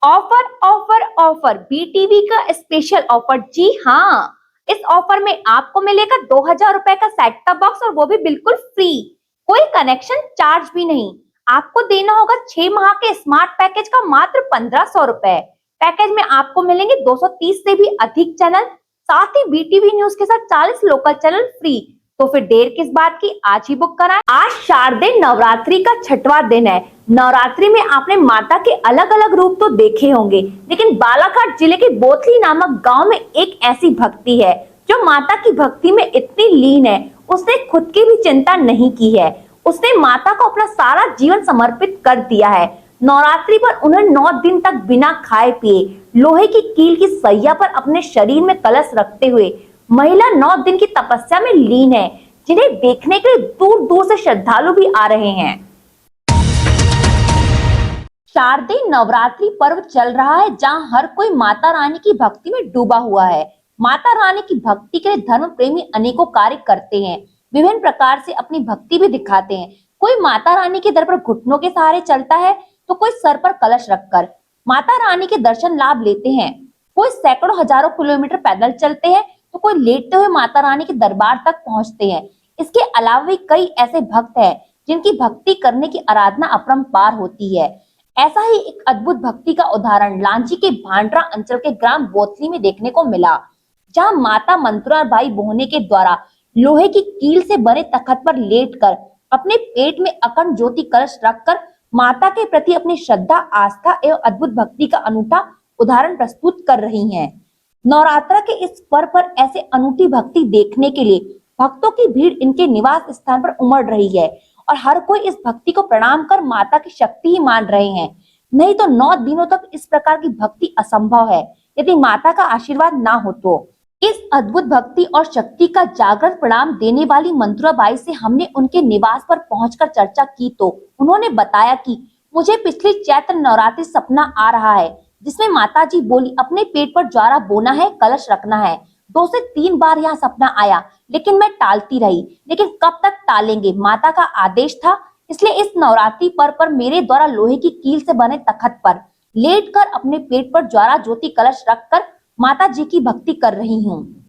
Offer offer offer BTV का special offer. जी हाँ, इस ऑफर में आपको मिलेगा 2000 रुपए का सेट टॉप बॉक्स और वो भी बिल्कुल फ्री। कोई कनेक्शन चार्ज भी नहीं। आपको देना होगा 6 माह के स्मार्ट पैकेज का मात्र 1500 रुपए। पैकेज में आपको मिलेंगे 230 से भी अधिक चैनल, साथ ही बीटीवी न्यूज के साथ 40 लोकल चैनल फ्री। तो फिर देर किस बात की, आज ही बुक कराएं। आज शारदीय नवरात्रि का छठवां दिन है। नवरात्रि में आपने माता के अलग अलग रूप तो देखे होंगे, लेकिन बालाघाट जिले के बोथली नामक गांव में एक ऐसी भक्ति है जो माता की भक्ति में इतनी लीन है, उसने खुद की भी चिंता नहीं की है। उसने माता को अपना सारा जीवन समर्पित कर दिया है। नवरात्रि पर उन्हें 9 दिन तक बिना खाए पिए लोहे की कील की सैया पर अपने शरीर में कलश रखते हुए महिला 9 दिन की तपस्या में लीन है, जिन्हें देखने के लिए दूर दूर से श्रद्धालु भी आ रहे हैं। शारदीय नवरात्रि पर्व चल रहा है, जहां हर कोई माता रानी की भक्ति में डूबा हुआ है। माता रानी की भक्ति के लिए धर्म प्रेमी अनेकों कार्य करते हैं, विभिन्न प्रकार से अपनी भक्ति भी दिखाते हैं। कोई माता रानी के दर पर घुटनों के सहारे चलता है, तो कोई सर पर कलश रखकर माता रानी के दर्शन लाभ लेते हैं। कोई सैकड़ों हजारों किलोमीटर पैदल चलते हैं, तो कोई लेटते हुए माता रानी के दरबार तक पहुंचते हैं। इसके अलावा भी कई ऐसे भक्त हैं जिनकी भक्ति करने की आराधना अपरंपार होती है। ऐसा ही एक अद्भुत भक्ति का उदाहरण लांजी के भांडरा अंचल के ग्राम बोथली में देखने को मिला, जहां माता मंतुराबाई बोहने के द्वारा लोहे की कील से बने तख्त पर लेटकर अपने पेट में अखंड ज्योति कलश रखकर माता के प्रति अपनी श्रद्धा, आस्था एवं अद्भुत भक्ति का अनूठा उदाहरण प्रस्तुत कर रही हैं। नवरात्र के इस पर्व पर ऐसे अनूठी भक्ति देखने के लिए भक्तों की भीड़ इनके निवास स्थान पर उमड़ रही है और हर कोई इस भक्ति को प्रणाम कर माता की शक्ति ही मान रहे हैं। नहीं तो 9 दिनों तक इस प्रकार की भक्ति असंभव है, यदि माता का आशीर्वाद ना हो तो। इस अद्भुत भक्ति और शक्ति का जागृत प्रणाम देने वाली मंतुराबाई से हमने उनके निवास पर पहुंचकर चर्चा की, तो उन्होंने बताया कि मुझे पिछले चैत्र नवरात्रि सपना आ रहा है, जिसमें माता जी बोली अपने पेट पर ज्वारा बोना है, कलश रखना है। 2 से 3 बार यह सपना आया, लेकिन मैं टालती रही। लेकिन कब तक टालेंगे, माता का आदेश था, इसलिए इस नवरात्रि पर्व पर मेरे द्वारा लोहे की कील से बने तख्त पर लेटकर अपने पेट पर ज्वारा ज्योति कलश रखकर माता जी की भक्ति कर रही हूँ।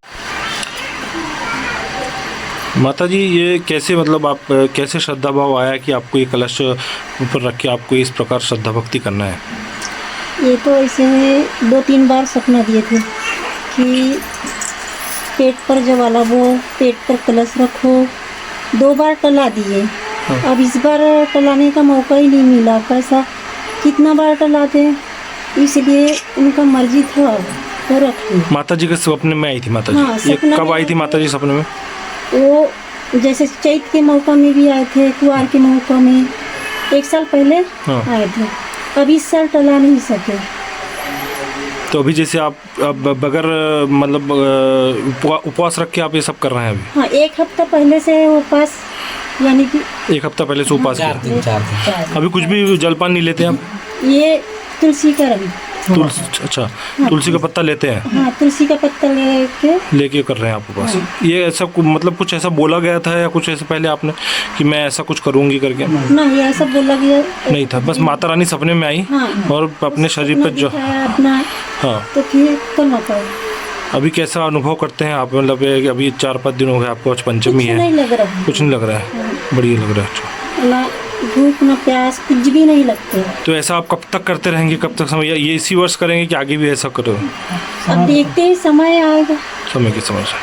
माता जी, ये कैसे मतलब आप कैसे श्रद्धा भाव आया कि आपको ये कलश ऊपर रख के आपको इस प्रकार श्रद्धा भक्ति करना है? ये तो ऐसे 2-3 बार सपना दिए थे कि पेट पर जब वाला वो पेट पर कलश रखो। 2 बार टला दिए। अब इस बार टलाने का मौका ही नहीं मिला। कैसा कितना बार टलाते, इसलिए उनका मर्जी था तो रखी। माता जी के सपने में आई थी माता जी? हाँ, ये कब आई थी माता जी सपने में? वो जैसे चैत के मौका में भी आए थे, कुआर के मौका में 1 साल पहले आए थे। अब इस साल टला नहीं सके। तो अभी जैसे आप बगैर मतलब उपवास रख के आप ये सब कर रहे हैं अभी? हाँ, 1 हफ्ता पहले से उपवास, यानी कि 1 हफ्ता पहले से उपवास किया। 4 दिन। अभी कुछ भी जलपान नहीं लेते आप? ये तुलसी का रंग। अच्छा, तुलसी का पत्ता लेते हैं? हाँ, तुलसी का पत्ता लेके कर रहे हैं आप उपवास। ये ऐसा मतलब कुछ ऐसा बोला गया था या कुछ ऐसे पहले आपने कि मैं ऐसा कुछ करूंगी करके? नहीं, ऐसा बोला गया नहीं था, बस माता रानी सपने में आई। हाँ, और अपने शरीर पर जो अपना, हाँ, तो फिर करना पड़ा। अभी कैसा अनुभव करते हैं आप? मतलब अभी 4-5 दिन हो गए आपको, आज पंचमी है, नहीं लग रहा है। कुछ नहीं लग रहा है? बढ़िया लग रहा है। अच्छा, ना भूख ना प्यास कुछ भी नहीं लगते। तो ऐसा आप कब तक करते रहेंगे? कब तक समय, ये इसी वर्ष करेंगे कि आगे भी ऐसा करो? अब देखते ही समय आएगा। समय के समय से,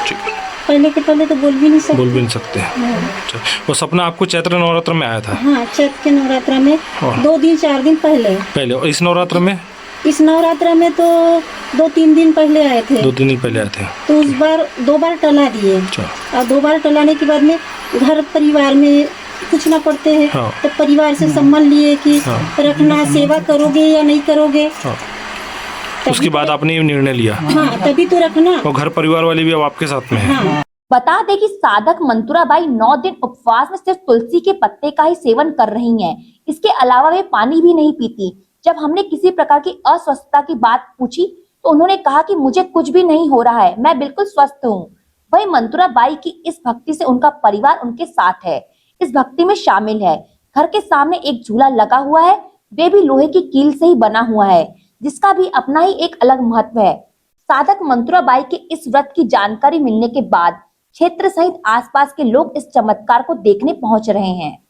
ठीक है। पहले के पहले तो बोल भी नहीं सकते। अच्छा, वो सपना आपको चैत्र नवरात्र में आया था? हाँ, चैत्र के नवरात्र में 2-4 दिन पहले। और इस नवरात्र में? इस नवरात्र में तो 2-3 दिन पहले आए थे। 2-3 दिन पहले आए थे। तो उस बार 2 बार टला दिए। अच्छा। और 2 बार टलाने के बाद में घर परिवार में कुछ ना पड़ते हैं। हाँ। तो परिवार से सम्मान लिए कि रखना, सेवा करोगे या नहीं करोगे। हाँ। उसके बाद आपने ये निर्णय लिया? हाँ, तभी तो रखना। और घर परिवार वाले भी अब आपके साथ में है? हाँ। बता दें कि साधक मंतुराबाई 9 दिन उपवास में सिर्फ तुलसी के पत्ते का ही सेवन कर रही हैं। इसके अलावा वे पानी भी नहीं पीती। जब हमने किसी प्रकार की अस्वस्थता की बात पूछी, तो उन्होंने कहा कि मुझे कुछ भी नहीं हो रहा है, मैं बिल्कुल स्वस्थ हूँ। वही मंतुराबाई की इस भक्ति से उनका परिवार उनके साथ है, इस भक्ति में शामिल है। घर के सामने एक झूला लगा हुआ है, वे भी लोहे की कील से ही बना हुआ है, जिसका भी अपना ही एक अलग महत्व है। साधक मंतुराबाई के इस व्रत की जानकारी मिलने के बाद क्षेत्र सहित आसपास के लोग इस चमत्कार को देखने पहुंच रहे हैं।